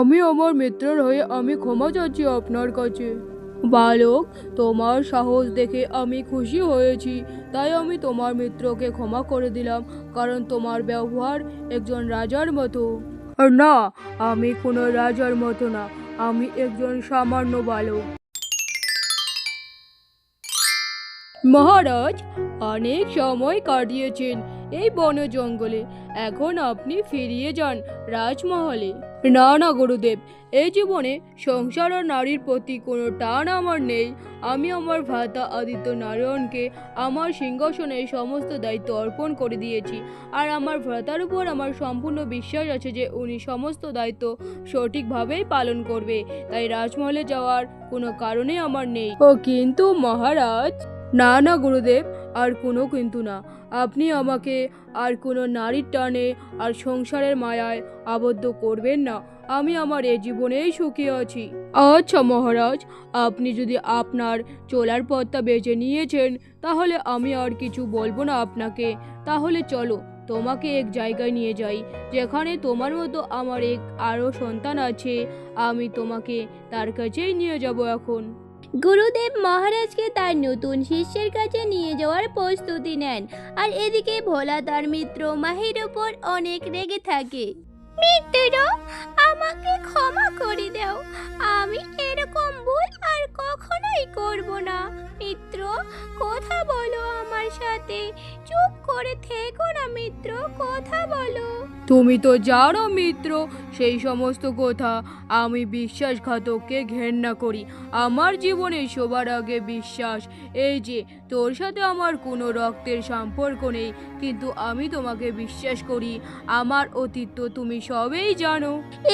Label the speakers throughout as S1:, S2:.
S1: আমি আমার মিত্রের হয়ে আমি ক্ষমা চাচ্ছি আপনার কাছে। বালক, তোমার সাহস দেখে আমি খুশি হয়েছি, তাই আমি তোমার মিত্রকে ক্ষমা করে দিলাম, কারণ তোমার ব্যবহার একজন রাজার মতো। আর না, আমি কোনো রাজার মতো না, আমি একজন সামান্য বালক। মহারাজ, অনেক সময় কাটিয়েছেন এই বন জঙ্গলে, এখন আপনি ফিরিয়ে যান রাজমহলে। না না গুরুদেব, এই জীবনে সংসার আর নারীর প্রতি কোনো টান আমার নেই। আমি আমার ভ্রাতা আদিত্য নারায়ণকে আমার সিংহাসনের সমস্ত দায়িত্ব অর্পণ করে দিয়েছি, আর আমার ভ্রাতার উপর আমার সম্পূর্ণ বিশ্বাস আছে যে উনি সমস্ত দায়িত্ব সঠিকভাবেই পালন করবে, তাই রাজমহলে যাওয়ার কোনো কারণে আমার নেই। ও কিন্তু মহারাজ। না না গুরুদেব, আর কোনো কিন্তু না। আপনি আমাকে আর কোনো নারীর টানে আর সংসারের মায়ায় আবদ্ধ করবেন না। আমি আমার এই জীবনেই সুখী আছি। আচ্ছা মহারাজ, আপনি যদি আপনার চলার পথটা বেছে নিয়েছেন, তাহলে আমি আর কিছু বলবো না আপনাকে। তাহলে চলো, তোমাকে এক জায়গায় নিয়ে যাই যেখানে তোমার মতো আমার আরও সন্তান আছে। আমি তোমাকে তার কাছেই নিয়ে যাব এখন।
S2: গুরুদেব মহারাজকে তার নতুন শিষ্যের কাছে নিয়ে যাওয়ার প্রস্তুতি নেন, আর এদিকে ভোলা তার মিত্র মাহির উপর অনেক রেগে থাকে। মিত্র, আমাকে ক্ষমা করে দাও, আমি এরকম ভুল আর কখনোই করব না। মিত্র, কথা বলো আমার সাথে, চুপ করে থেকো না মিত্র, কথা বলো।
S1: তুমি তো জানো মিত্র, সেই সমস্ত কথা। আমি বিশ্বাসঘাতককে ঘেন্না করি। আমার জীবনে সবার আগে বিশ্বাস। এই যে তোর সাথে আমার কোনো রক্তের সম্পর্ক নেই, কিন্তু আমি তোমাকে বিশ্বাস করি। আমার অতীত তো তুমি সবেই জানো।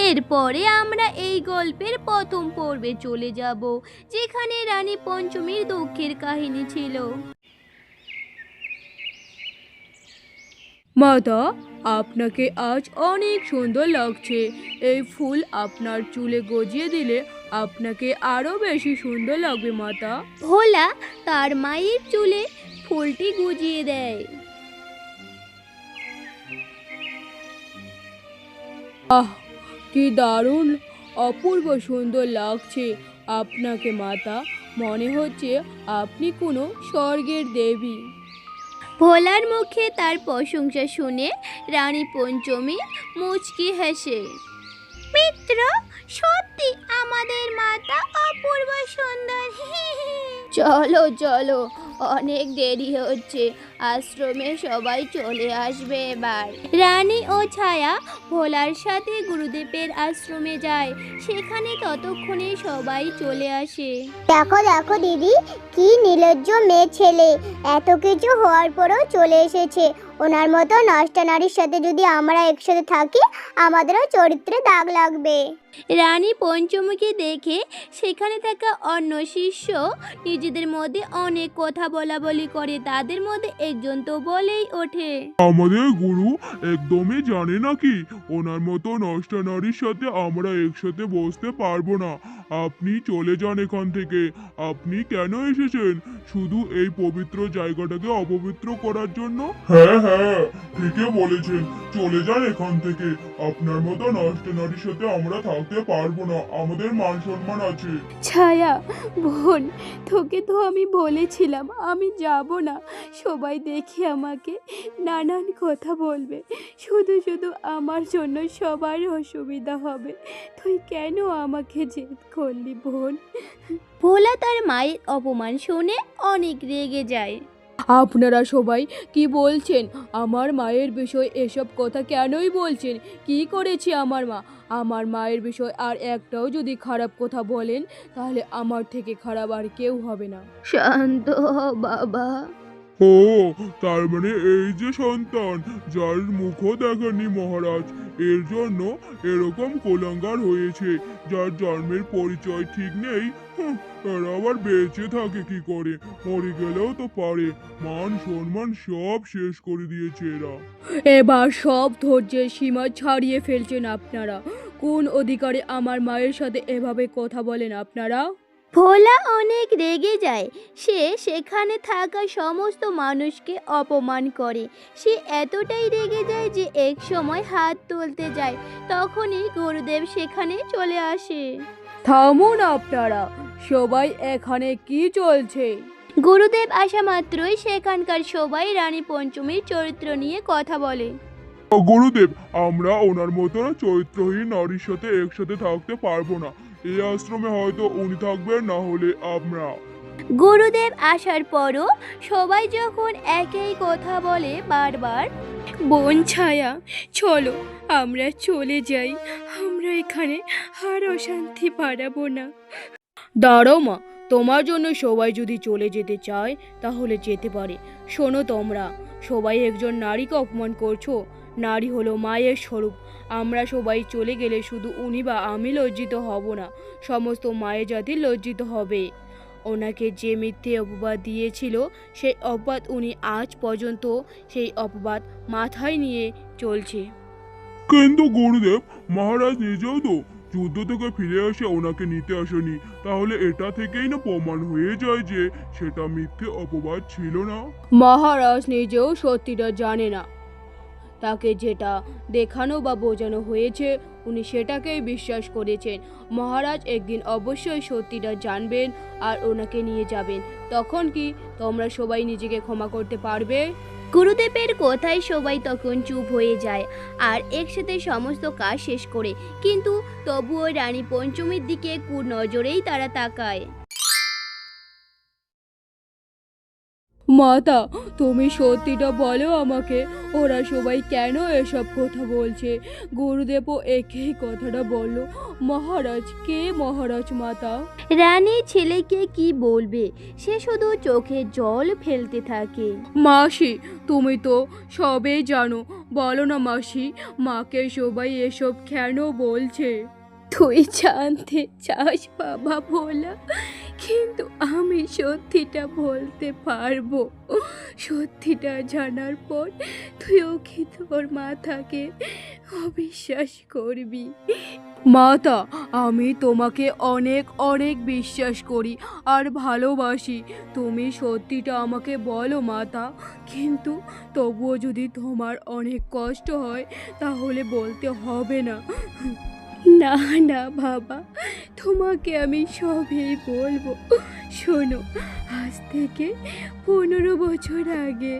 S2: এরপরে আমরা এই গল্পের প্রথম পর্বে চলে যাব, যেখানে রানী পঞ্চমীর দুঃখের কাহিনী ছিল।
S1: মাতা, আপনাকে আজ অনেক সুন্দর লাগছে। এই ফুল আপনার চুলে গজিয়ে দিলে আপনাকে আরো বেশি সুন্দর লাগবে মাতা।
S2: ভোলা তার মায়ের চুলে ফুলটি গুজিয়ে দেয়।
S1: আহ, কি দারুণ, অপূর্ব সুন্দর লাগছে আপনাকে মাতা। মনে হচ্ছে আপনি কোনো স্বর্গের দেবী।
S2: ভোলার মুখে তার প্রশংসা শুনে রানী পঞ্চমী মুচকি হেসে, মিত্র, সত্যি আমাদের মাতা অপূর্ব সুন্দর। চলো চলো, অনেক দেরি হচ্ছে, আশ্রমে সবাই চলে আসবে এবার। রানী ও ছায়া ভোলার সাথে গুরুদেবের আশ্রমে যায়। সেখানে ততক্ষণে সবাই চলে আসে।
S3: দেখো দেখো দিদি, কি নির্লজ্জ মেয়ে ছেলে, এত কিছু হওয়ার পরেও চলে এসেছে। ওনার মতো নষ্ট নারীর সাথে যদি আমরা একসাথে থাকি, আমাদেরও চরিত্রে দাগ লাগবে।
S2: রানী পঞ্চমীকে দেখে সেখানে থাকা অন্য শিষ্য নিজেদের মধ্যে অনেক কথা বলা বলি করে। তাদের মধ্যে একজন তো বলেই ওঠে,
S4: আমাদের গুরু একদমই জানে নাকি ওনার মতো নষ্ট নারীর সাথে আমরা একসাথে বসতে পারবো না। আপনি চলে যান এখান থেকে। আপনি কেন এসেছেন? শুধু এই পবিত্র জায়গাটাকে অপবিত্র করার জন্য? হ্যাঁ হ্যাঁ, ঠিকই বলেছেন, চলে যান এখান থেকে। আপনার মতো নষ্ট নারীর সাথে আমরা থাকতে পারবো না, আমাদের মান সম্মান আছে।
S2: ছায়া বোন, তোকে তো আমি বলেছিলাম আমি যাব না। সবাই দেখে আমাকে নানান কথা বলবে, শুধু শুধু আমার জন্য সবার অসুবিধা হবে। তুই কেন আমাকে জেদ করলি বোন? ভোলা তার মায়ের অপমান শুনে অনেক রেগে যায়।
S1: আপনারা সবাই কি বলছেন? আমার মায়ের বিষয় এসব কথা কেনই বলছেন? কি করেছি আমার মা? আমার মায়ের বিষয় আর একটাও যদি খারাপ কথা বলেন, তাহলে আমার থেকে খারাপ আর কেউ হবে না।
S2: শান্ত হ বাবা।
S4: ও, তার মানে এই যে সন্তান, যার মুখও দেখেননি মহারাজ, এর জন্য এরকম কোলাঙ্গার হয়েছে, যার জন্মের পরিচয় ঠিক নেই। এরা আবার বেঁচে থাকে কি করে? মরে গেলেও তো পারে। মান সম্মান সব শেষ করে দিয়েছে এরা।
S1: এবার সব ধৈর্যের সীমা ছাড়িয়ে ফেলছেন আপনারা। কোন অধিকারে আমার মায়ের সাথে এভাবে কথা বলেন আপনারা?
S2: ভোলা অনেক রেগে যায়। সে সেখানে থাকা সমস্ত মানুষকে অপমান করে। সে এতটাই রেগে যায় যে এক সময় হাত তুলতে যায়। তখনই গুরুদেব সেখানে চলে আসে।
S1: থামুন আপনারা, সবাই এখানে কি চলছে?
S2: গুরুদেব আসা মাত্রই সেখানকার সবাই রানী পঞ্চমীর চরিত্র নিয়ে কথা বলে।
S4: গুরুদেব, আমরা ওনার মতো চরিত্রহীন নারীর সাথে একসাথে থাকতে পারবো না। এই আশ্রমে হয়তো উনি থাকবেন, না হলে আমরা।
S2: গুরুদেব আসার পরও সবাই যখন একই কথা বলে বারবার,
S1: বোন ছায়া, চলো আমরা চলে যাই, আমরা এখানে আর অশান্তি বাড়াবো না। দাঁড়াও মা, তোমার জন্য সবাই যদি চলে যেতে চায় তাহলে যেতে পারে। শোনো, তোমরা সবাই একজন নারীকে অপমান করছো। নারী হলো মায়ের স্বরূপ। আমরা সবাই চলে গেলে শুধু উনি বা আমি লজ্জিত হব না, সমস্ত মায়ের জাতি লজ্জিত হবে। ওনাকে যে মিথ্যে অপবাদ দিয়েছিল সেই অপবাদ উনি আজ পর্যন্ত সেই অপবাদ মাথায় নিয়ে চলছে।
S4: কিন্তু গুরুদেব, মহারাজ নিজেও তো যুদ্ধ থেকে ফিরে এসে ওনাকে নিতে আসেনি। তাহলে এটা থেকেই না প্রমাণ হয়ে যায় যে সেটা মিথ্যে অপবাদ ছিল না।
S1: মহারাজ নিজেও সত্যিটা জানে না। তাকে যেটা দেখানো বা বোঝানো হয়েছে উনি সেটাকেই বিশ্বাস করেছেন। মহারাজ একদিন অবশ্যই সত্যিটা জানবেন আর ওনাকে নিয়ে যাবেন। তখন কি তোমরা সবাই নিজেকে ক্ষমা করতে পারবে?
S2: গুরুদেবের কথায় সবাই তখন চুপ হয়ে যায় আর একসাথে সমস্ত কাজ শেষ করে। কিন্তু তবুও রানী পঞ্চমীর দিকে কুনজরেই তারা তাকায়।
S1: মাতা, তুমি সত্যিটা বলো আমাকে, ওরা সবাই কেন এসব কথা বলছে? গুরুদেবও একই কথাটা বলল। মহারাজ, কে মহারাজ মাতা?
S2: রানী ছেলেকে কি বলবে, সে শুধু চোখে জল ফেলতে থাকে।
S1: মাসি, তুমি তো সবেই জানো, বলো না মাসি, মাকে সবাই এসব কেন বলছে? তুই জানতে চাস বাবা ভোলা, কিন্তু আমি সত্যিটা বলতে পারবো। সত্যিটা জানার পর তুইও কি তোর মাথাকে অবিশ্বাস করবি? মাতা, আমি তোমাকে অনেক অনেক বিশ্বাস করি আর ভালোবাসি। তুমি সত্যিটা আমাকে বলো মাতা, কিন্তু তবুও যদি তোমার অনেক কষ্ট হয় তাহলে বলতে হবে না। না না বাবা, তোমাকে আমি সবই বলবো। শোনো, আজ থেকে 15 বছর আগে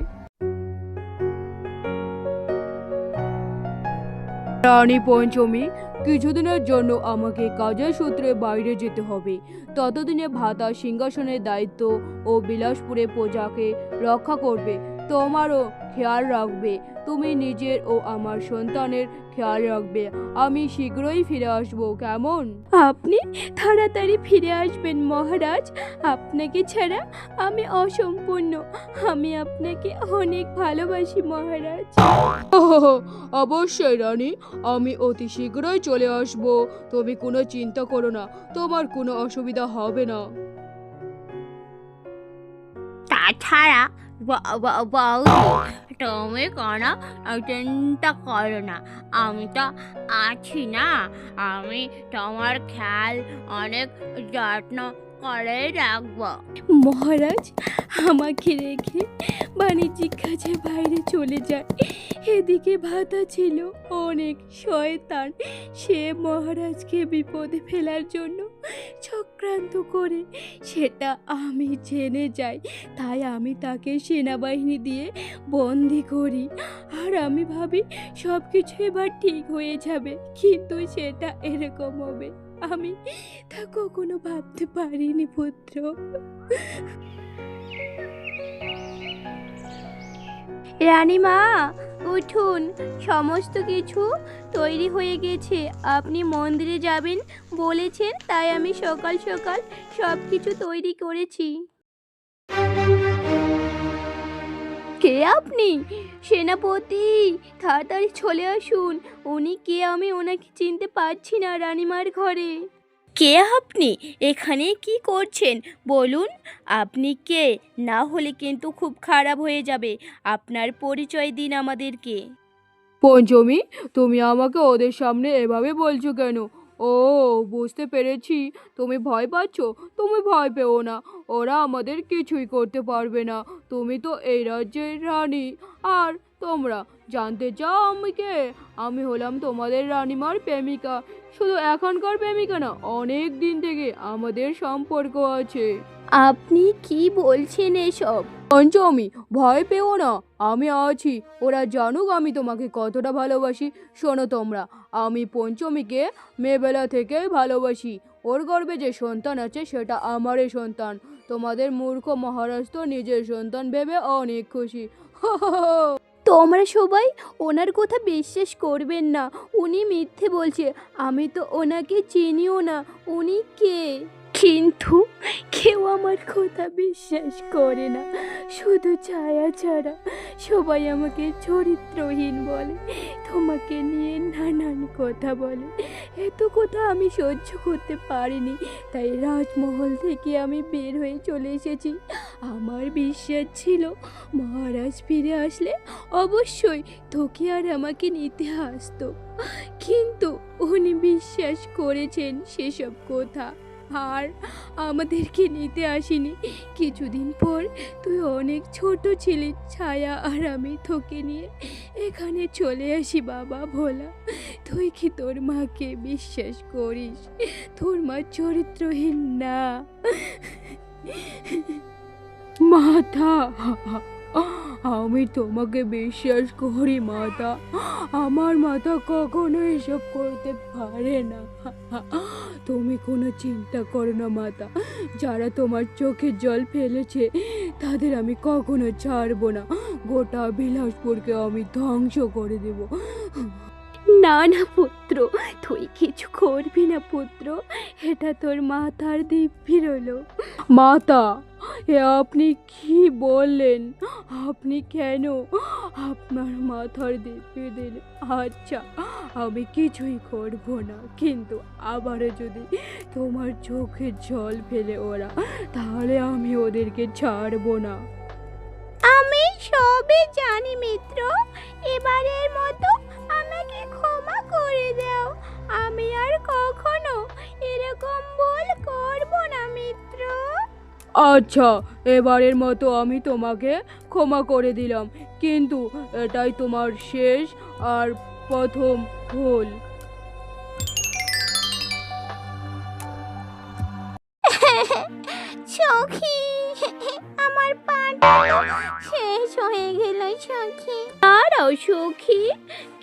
S1: রানী পঞ্চমী, কিছুদিনের জন্য আমাকে কাজের সূত্রে বাইরে যেতে হবে। ততদিনে ভাতা সিংহাসনের দায়িত্ব ও বিলাসপুরে প্রজাকে রক্ষা করবে। তোমারও খেয়াল রাখবে। তুমি নিজের ও আমার সন্তানের খেয়াল রাখবে। আমি শীঘ্রই ফিরে আসবো, কেমন? আপনি তাড়াতাড়ি ফিরে আসবেন মহারাজ। আপনাকে ছাড়া আমি অসম্পূর্ণ। আমি আপনাকে অনেক ভালোবাসি মহারাজ। অবশ্যই রানী, আমি অতি শীঘ্রই চলে আসব। তুমি কোনো চিন্তা করো না, তোমার কোনো অসুবিধা হবে না।
S2: তাছাড়া বৌদি, তুমি কোনো চিন্তা করো না, আমি তো আছি না। আমি তোমার খেয়াল অনেক যত্ন করে রাখবো। মহারাজ আমাকে রেখে বাণিজ্যিক কাজে বাইরে চলে যায়। এদিকে ভাতা ছিল অনেক শয়তান। সে মহারাজকে বিপদে ফেলার জন্য চক্রান্ত করে, সেটা আমি জেনে যাই। তাই আমি তাকে সেনাবাহিনী দিয়ে বন্দি করি আর আমি ভাবি সব কিছু এবার ঠিক হয়ে যাবে, কিন্তু সেটা এরকম হবে আমি তা কখনো ভাবতে পারিনি পুত্র। রানীমা, উঠুন, সমস্ত কিছু তৈরি হয়ে গেছে। আপনি মন্দিরে যাবেন বলেছেন, তাই আমি সকাল সকাল সব কিছু তৈরি করেছি। কে আপনি? সেনাপতি, তাড়াতাড়ি চলে আসুন। উনি কে আমি ওনাকে চিনতে পারছি না রানীমার ঘরে। কে আপনি? এখানে কি করছেন বলুন? আপনি কে? না হলে কিন্তু খুব খারাপ হয়ে যাবে। আপনার পরিচয় দিন আমাদেরকে।
S1: পঞ্চমী, তুমি আমাকে ওদের সামনে এভাবে বলছো কেন? ও, বুঝতে পেরেছি। তুমি ভয় পাচ্ছ। তুমি ভয় পেও না। ওরা আমাদের কিছুই করতে পারবে না। তুমি তো এই রাজ্যের রানী। আর তোমরা জানতে চাও আমি কে? আমি হলাম তোমাদের রানীমার প্রেমিকা। শুধু এখনকার প্রেমিকা না, অনেক দিন থেকে আমাদের সম্পর্ক আছে।
S2: আপনি কি বলছেন এসব?
S1: পঞ্চমী, ভয় পেও না, আমি আছি। ওরা জানুক আমি তোমাকে কতটা ভালোবাসি। শোনো তোমরা, আমি পঞ্চমীকে মেয়েবেলা থেকেই ভালোবাসি। ওর গর্ভে যে সন্তান আছে সেটা আমারই সন্তান। তোমাদের মূর্খ মহারাজ তো নিজের সন্তান ভেবে অনেক খুশি।
S2: তোমরা সবাই ওনার কথা বিশ্বাস করবেন না। উনি মিথ্যে বলছে। আমি তো ওনাকে চিনিও না। উনি কে? কিন্তু কেউ আমার কথা বিশ্বাস করে না, শুধু ছায়া ছাড়া। সবাই আমাকে চরিত্রহীন বলে, তোমাকে নিয়ে নানান কথা বলে। এত কথা আমি সহ্য করতে পারিনি, তাই রাজমহল থেকে আমি বের হয়ে চলে এসেছি। আমার বিশ্বাস ছিল মহারাজ ফিরে আসলে অবশ্যই তোকে আর আমাকে নিতে আসতো, কিন্তু উনি বিশ্বাস করেছেন সেসব কথা আর আমাদেরকে নিতে আসেনি। কিছুদিন পর তুই অনেক ছোট ছিলি, ছায়া আর আমি তোকে নিয়ে এখানে চলে আসি। বাবা ভোলা, তুই কি তোর মাকে বিশ্বাস করিস? তোর মা চরিত্রহীন না।
S1: মাতা, আমি তোমাকে বিশ্বাস করি মাতা। আমার মাথা কখনো এসব করতে পারে না। তুমি কোনো চিন্তা করো না মাতা। যারা তোমার চোখে জল ফেলেছে তাদের আমি কখনো ছাড়বো না। গোটা বিলাসপুরকে আমি ধ্বংস করে দেব।
S2: না না পুত্র, তুই কিছু করবি না পুত্র। এটা তোর মাথার দিব্যি রইল।
S1: মাতা, এ আপনি কি বললেন? আপনি কেন আপনার মাথার দিব্যি দিলেন? আচ্ছা, আমি কিছুই করব না, কিন্তু আবারও যদি তোমার চোখে জল ফেলে ওরা, তাহলে আমি ওদেরকে ছাড়বো না।
S2: আমি সবই জানি মিত্র, এবারের মতো আমাকে ক্ষমা করে দাও। আমি আর কখনো এরকম ভুল করব না মিত্র।
S1: আচ্ছা, এবারের মতো আমি তোমাকে ক্ষমা করে দিলাম, কিন্তু এটাই তোমার শেষ আর প্রথম ভুল।
S2: সখী, আমার পাটা শেষ হয়ে গেল সখী। দাঁড়াও সখী,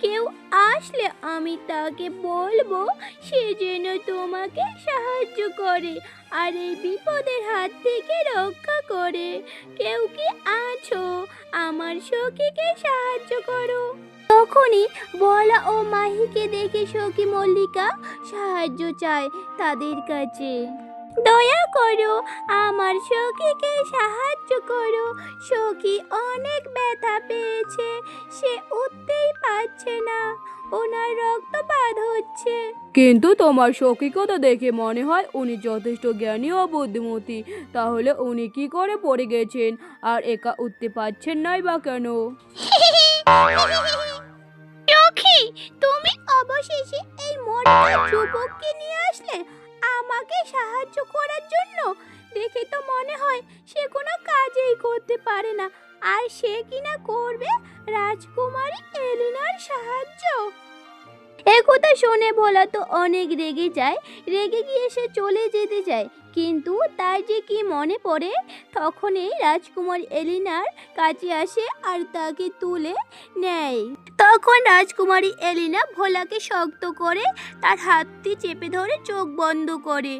S2: কেউ আসলে আমি তাকে বলবো সে যেন তোমাকে সাহায্য করে আর এই বিপদের হাত থেকে রক্ষা করে। কেউ কি আছো? আমার সখীকে সাহায্য করো। তখনই বলা ও মাহিকে দেখে সখী মল্লিকা সাহায্য চায় তাদের কাছে। দয়া করো, আমার সখীকে সাহায্য করো। সখী অনেক ব্যথা পেয়েছে, সে উঠতেই পারছে না, ওনার রক্তপাত হচ্ছে।
S1: কিন্তু তোমার সৌখিকতা দেখে মনে হয় উনি যথেষ্ট জ্ঞানী ও বুদ্ধিমতী। তাহলে উনি কি করে পড়ে গেছেন আর একা উঠতে পারছেন নাই বা কেন?
S2: সখী, তুমি অবশেষে এই মোটা যুবককে নিয়ে আসলে আমাকে সাহায্য করার জন্য। দেখে তো মনে হয় সে কোনো কাজই করতে পারে না, আর সে কিনা করবে রাজকুমারী এলিনার সাহায্য। একথা শুনে ভোলা তো অনেক রেগে যায়। রেগে গিয়ে সে চলে যেতে চায়, কিন্তু তার যে কি মনে পড়ে, তখনই রাজকুমারী এলিনার কাছে আসে আর তাকে তুলে নেয়। তখন রাজকুমারী এলিনা ভোলাকে শক্ত করে তার হাতটি চেপে ধরে চোখ বন্ধ করে,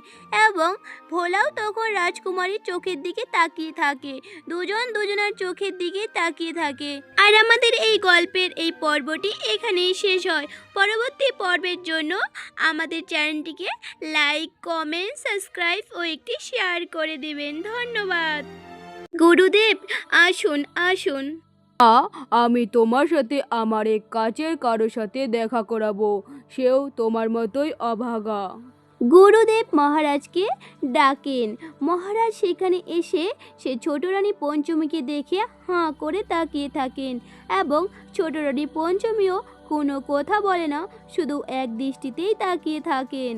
S2: এবং ভোলাও তখন রাজকুমারীর চোখের দিকে তাকিয়ে থাকে। দুজন দুজনের চোখের দিকে তাকিয়ে থাকে। আর আমাদের এই গল্পের এই পর্বটি এখানেই শেষ হয়। পরবর্তী পর্বের জন্য আমাদের চ্যানেলটিকে লাইক, কমেন্ট, সাবস্ক্রাইব ও একটি শেয়ার করে দিবেন। ধন্যবাদ। গুরুদেব, আসুন আসুন।
S1: আমি তোমার সাথে আমার এক কাছের কারোর সাথে দেখা করাবো। সেও তোমার মতোই অভাগা।
S2: গুরুদেব মহারাজকে ডাকেন। মহারাজ সেখানে এসে সে ছোট রানী পঞ্চমীকে দেখে হাঁ করে তাকিয়ে থাকেন, এবং ছোট রানী পঞ্চমীও কোনো কথা বলে না, শুধু এক দৃষ্টিতেই তাকিয়ে থাকেন।